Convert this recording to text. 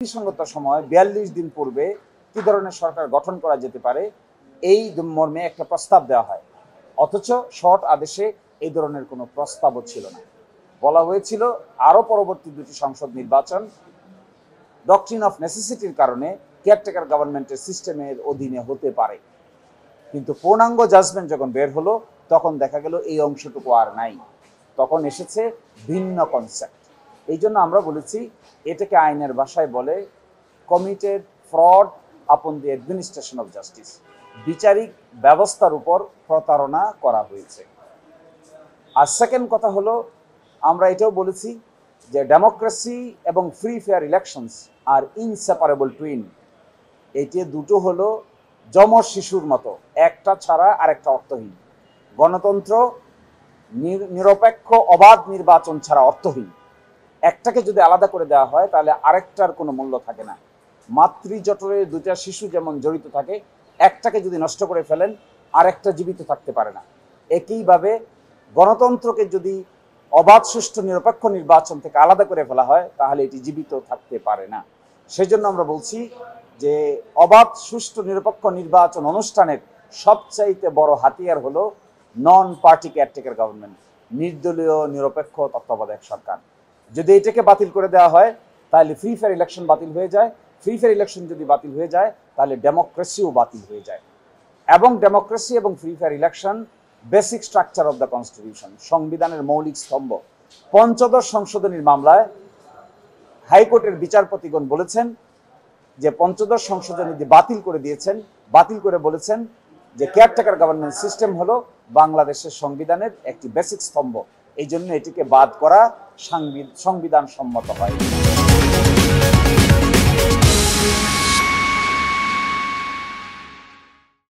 যুক্তিসঙ্গত সময় ৪২ দিন পূর্বে কি ধরনের সরকার গঠন করা যেতে পারে এই মর্মে একটা প্রস্তাব দেওয়া হয়, অথচ শর্ট আদেশে এই ধরনের কোনো প্রস্তাবও ছিল না। বলা হয়েছিল আরও পরবর্তী দুটি সংসদ নির্বাচন ডকট্রিন অফ নেসেসিটির কারণে কেয়ারটেকার গভর্নমেন্টের সিস্টেমের অধীনে হতে পারে, কিন্তু পূর্ণাঙ্গ জাজমেন্ট যখন বের হলো তখন দেখা গেল এই অংশটুকু আর নাই, তখন এসেছে ভিন্ন কনসেপ্ট। এই জন্য আমরা বলেছি এটাকে আইনের ভাষায় বলে কমিটেড ফ্রড আপন দি অ্যাডমিনিস্ট্রেশন অফ জাস্টিস, বিচারিক ব্যবস্থার উপর প্রতারণা করা হয়েছে। আর সেকেন্ড কথা হলো, আমরা এটাও বলেছি যে ডেমোক্রেসি এবং ফ্রি ফেয়ার ইলেকশনস আর ইনসেপারেবল টুইন। এটি দুটো হলো যমজ শিশুর মতো, একটা ছাড়া আরেকটা অর্থহীন। গণতন্ত্র নিরপেক্ষ অবাধ নির্বাচন ছাড়া অর্থহীন। একটাকে যদি আলাদা করে দেওয়া হয় তাহলে আরেকটার কোনো মূল্য থাকে না। মাতৃজঠরে দুইটা শিশু যেমন জড়িত থাকে, একটাকে যদি নষ্ট করে ফেলেন আরেকটা জীবিত থাকতে পারে না। একইভাবে গণতন্ত্রকে যদি অবাধ সুষ্ঠু নিরপেক্ষ নির্বাচন থেকে আলাদা করে ফেলা হয় তাহলে এটি জীবিত থাকতে পারে না। সেজন্য আমরা বলছি যে অবাধ সুষ্ঠু নিরপেক্ষ নির্বাচন অনুষ্ঠানের সবচাইতে বড় হাতিয়ার হলো নন পার্টি কেয়ারটেকার গভর্নমেন্ট, নির্দলীয় নিরপেক্ষ তত্ত্বাবধায়ক সরকার। যদি এটাকে বাতিল করে দেওয়া হয় তাহলে ফ্রি ফেয়ার ইলেকশন বাতিল হয়ে যায়। ফ্রি ফেয়ার ইলেকশন যদি বাতিল হয়ে যায় তাহলে ডেমোক্রেসিও বাতিল হয়ে যায়। এবং ডেমোক্রেসি এবং free fair election basic structure of the constitution, সংবিধানের মৌলিক স্তম্ভ। পঞ্চদশ সংশোধনীর মামলায় হাইকোর্টের বিচারপতিগণ বলেছেন যে পঞ্চদশ সংশোধনী বাতিল করে দিয়েছেন, বাতিল করে বলেছেন যে কেয়ারটেকার গভর্নমেন্ট সিস্টেম হলো বাংলাদেশের সংবিধানের একটি বেসিক স্তম্ভ, এই জন্য এটিকে বাদ করা সংবিধান সম্মত হয়।